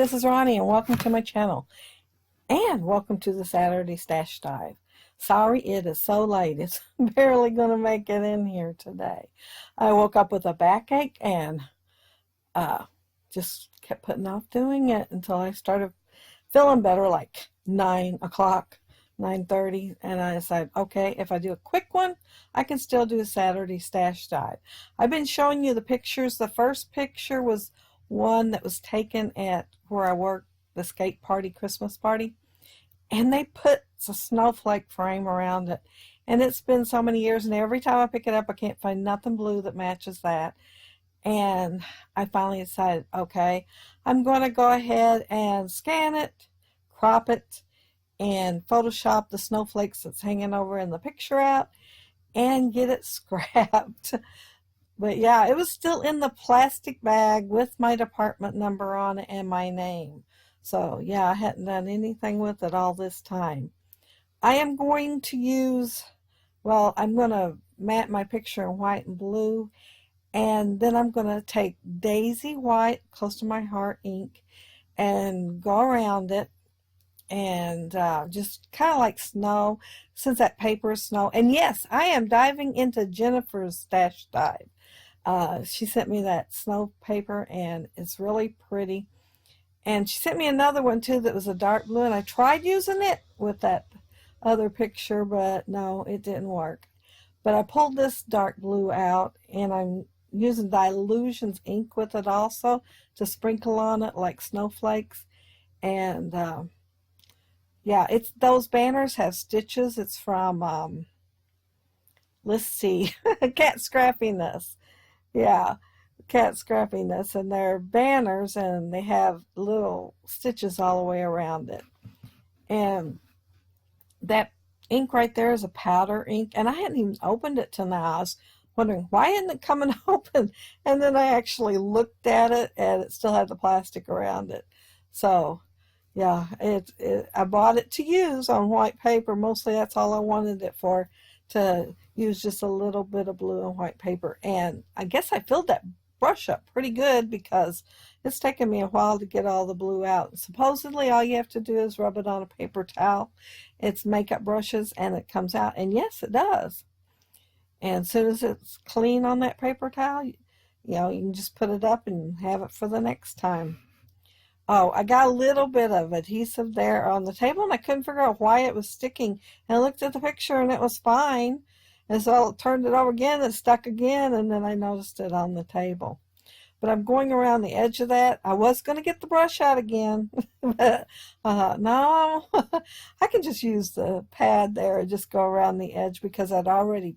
this is Ronnie, and welcome to my channel. And welcome to the Saturday Stash Dive. Sorry it is so late. It's barely going to make it in here today. I woke up with a backache and just kept putting off doing it until I started feeling better, like 9 o'clock, 9:30. And I decided, okay, if I do a quick one, I can still do a Saturday Stash Dive. I've been showing you the pictures. The first picture was one that was taken at where I work, the skate party, Christmas party, and they put a snowflake frame around it, and it's been so many years, and every time I pick it up I can't find nothing blue that matches that. And I finally decided, okay, I'm going to go ahead and scan it, crop it, and Photoshop the snowflakes that's hanging over in the picture out and get it scrapped. But yeah, it was still in the plastic bag with my department number on it and my name. So yeah, I hadn't done anything with it all this time. I am going to use, well, I'm going to mat my picture in white and blue, and then I'm going to take Daisy White, close to my heart ink, and go around it and just kind of like snow, since that paper is snow. And yes, I am diving into Jennifer's Stash Dive. She sent me that snow paper, and it's really pretty. And she sent me another one too that was a dark blue, and I tried using it with that other picture, but no, it didn't work. But I pulled this dark blue out, and I'm using Dilutions ink with it also to sprinkle on it like snowflakes. And yeah, it's those banners have stitches. It's from let's see, Cat Scrappiness. Yeah, Cat Scrappiness, and they're banners, and they have little stitches all the way around it. And that ink right there is a powder ink, and I hadn't even opened it till now. I was wondering, why isn't it coming open? And then I actually looked at it, and it still had the plastic around it. So yeah, I bought it to use on white paper. Mostly that's all I wanted it for, to use just a little bit of blue and white paper. And I guess I filled that brush up pretty good, because it's taken me a while to get all the blue out. Supposedly all you have to do is rub it on a paper towel. It's makeup brushes, and it comes out, and yes, it does. And as soon as it's clean on that paper towel, you can just put it up and have it for the next time. Oh, I got a little bit of adhesive there on the table, and I couldn't figure out why it was sticking. And I looked at the picture, and it was fine. And so I turned it over again, and it stuck again, and then I noticed it on the table. But I'm going around the edge of that. I was going to get the brush out again, but I thought, no, I can just use the pad there and just go around the edge, because I'd already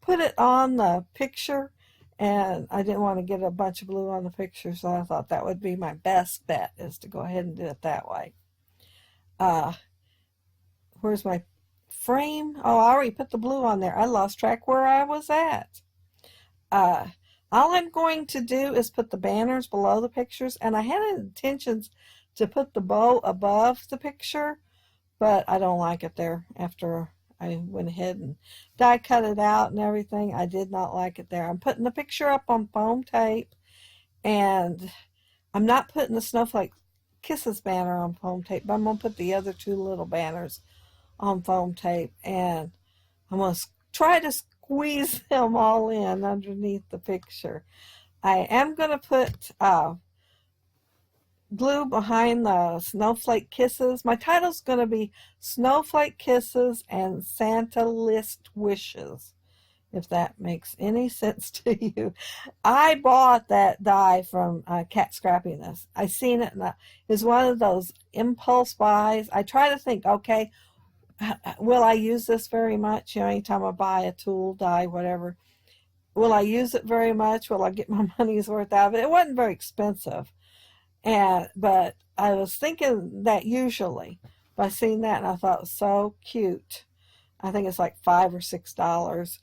put it on the picture, and I didn't want to get a bunch of blue on the picture, so I thought that would be my best bet, is to go ahead and do it that way. Where's my frame? Oh, I already put the blue on there. I lost track where I was at. All I'm going to do is put the banners below the pictures, and I had intentions to put the bow above the picture, but I don't like it there. After I went ahead and die cut it out and everything, I did not like it there. I'm putting the picture up on foam tape, and I'm not putting the Snowflake Kisses banner on foam tape, but I'm going to put the other two little banners on foam tape, and I'm going to try to squeeze them all in underneath the picture. I am going to put glue behind the Snowflake Kisses. My title's going to be Snowflake Kisses and Santa List Wishes, if that makes any sense to you. I bought that die from Cat Scrappiness. I seen it, and it was one of those impulse buys. I try to think, okay, will I use this very much? Anytime I buy a tool, die, whatever, will I use it very much? Will I get my money's worth out of it? It wasn't very expensive. But I was thinking that usually, but I seen that, and I thought it was so cute. I think it's like $5 or $6,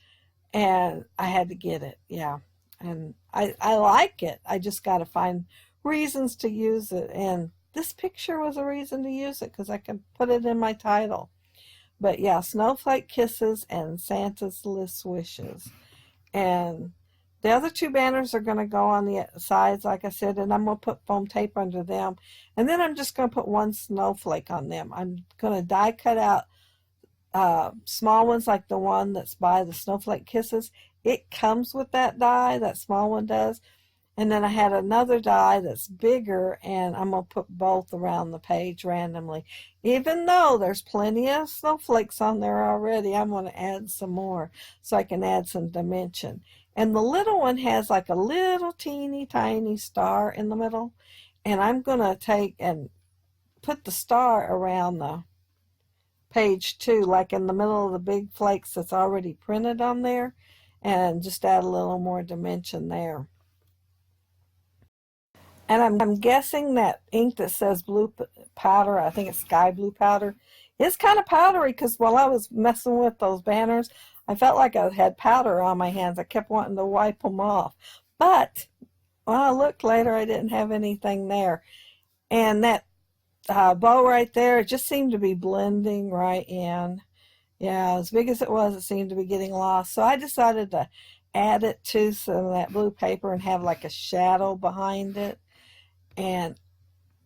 and I had to get it. Yeah, and I like it. I just got to find reasons to use it, and this picture was a reason to use it, because I can put it in my title. But yeah, Snowflake Kisses and Santa's List Wishes. And the other two banners are going to go on the sides, like I said, and I'm going to put foam tape under them. And then I'm just going to put one snowflake on them. I'm going to die cut out small ones like the one that's by the Snowflake Kisses. It comes with that die, that small one does. And then I had another die that's bigger, and I'm going to put both around the page randomly. Even though there's plenty of snowflakes on there already, I'm going to add some more so I can add some dimension. And the little one has like a little teeny tiny star in the middle. And I'm going to take and put the star around the page too, like in the middle of the big flakes that's already printed on there, and just add a little more dimension there. And I'm guessing that ink that says blue powder, I think it's sky blue powder, is kind of powdery, because while I was messing with those banners, I felt like I had powder on my hands. I kept wanting to wipe them off. But when I looked later, I didn't have anything there. And that bow right there, it just seemed to be blending right in. Yeah, as big as it seemed to be getting lost. So I decided to add it to some of that blue paper and have like a shadow behind it, and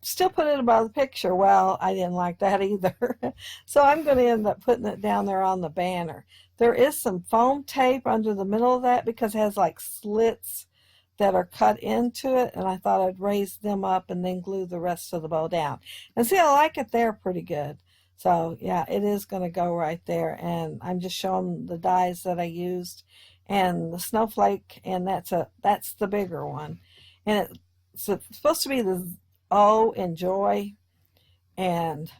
still put it above the picture. Well, I didn't like that either. So I'm going to end up putting it down there on the banner. There is some foam tape under the middle of that because it has like slits that are cut into it, and I thought I'd raise them up and then glue the rest of the bow down. And see, I like it there pretty good. So yeah, it is going to go right there, and I'm just showing the dies that I used and the snowflake, and that's the bigger one. And it's supposed to be the O in joy, and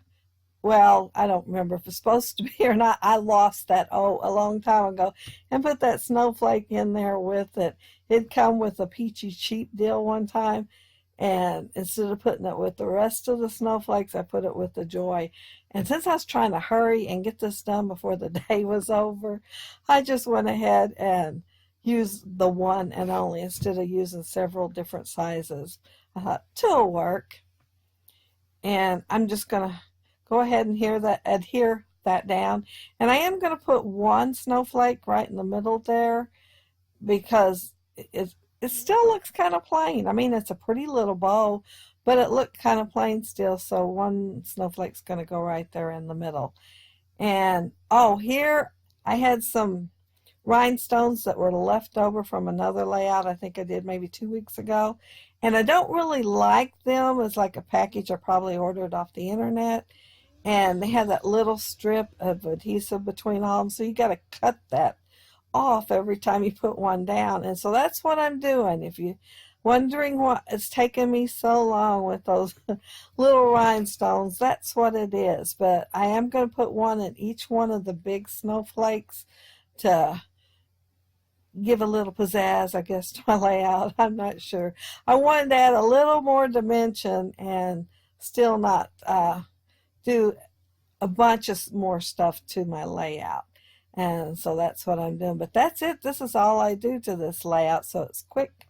well, I don't remember if it's supposed to be or not. I lost that O a long time ago and put that snowflake in there with it. It'd come with a peachy cheap deal one time, and instead of putting it with the rest of the snowflakes, I put it with the joy. And since I was trying to hurry and get this done before the day was over, I just went ahead and used the one and only instead of using several different sizes. I thought, two'll work. And I'm just going to go ahead and adhere that down. And I am going to put one snowflake right in the middle there, because it still looks kind of plain. I mean, it's a pretty little bow, but it looked kind of plain still. So one snowflake's going to go right there in the middle. And oh, here I had some rhinestones that were left over from another layout I think I did maybe 2 weeks ago. And I don't really like them as like a package I probably ordered off the internet. And they have that little strip of adhesive between all of them. So you got to cut that off every time you put one down. And so that's what I'm doing. If you're wondering what it's taken me so long with those little rhinestones, that's what it is. But I am going to put one in each one of the big snowflakes to give a little pizzazz, I guess, to my layout. I'm not sure. I wanted to add a little more dimension and still not do a bunch of more stuff to my layout. And so that's what I'm doing. But that's it. This is all I do to this layout. So it's quick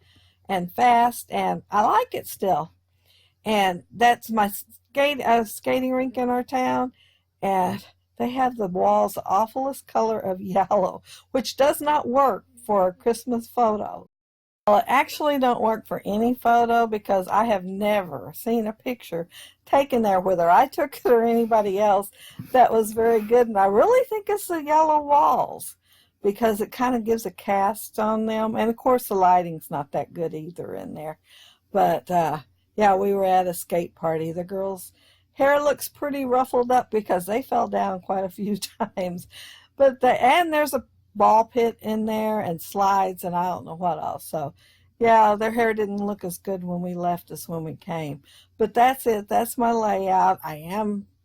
and fast, and I like it still. And that's my skating rink in our town. And they have the walls the awfulest color of yellow, which does not work for a Christmas photo. Well, it actually don't work for any photo, because I have never seen a picture taken there, whether I took it or anybody else, that was very good. And I really think it's the yellow walls, because it kind of gives a cast on them. And of course the lighting's not that good either in there. But yeah, we were at a skate party. The girls' hair looks pretty ruffled up because they fell down quite a few times. But and there's a ball pit in there and slides and I don't know what else. So yeah, their hair didn't look as good when we left as when we came. But that's it. That's my layout.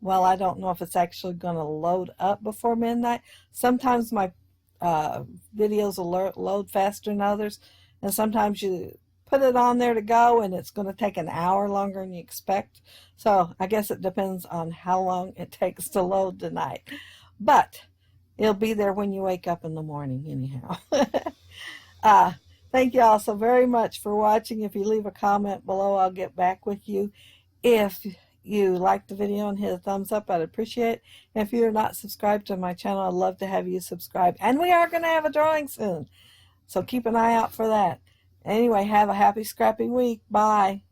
Well, I don't know if it's actually going to load up before midnight. Sometimes my videos will load faster than others, and sometimes you put it on there to go and it's going to take an hour longer than you expect. So I guess it depends on how long it takes to load tonight. But it'll be there when you wake up in the morning anyhow. Thank you all so very much for watching. If you leave a comment below, I'll get back with you. If you liked the video and hit a thumbs up, I'd appreciate it. And if you're not subscribed to my channel, I'd love to have you subscribe. And we are going to have a drawing soon. So keep an eye out for that. Anyway, have a happy scrapping week. Bye.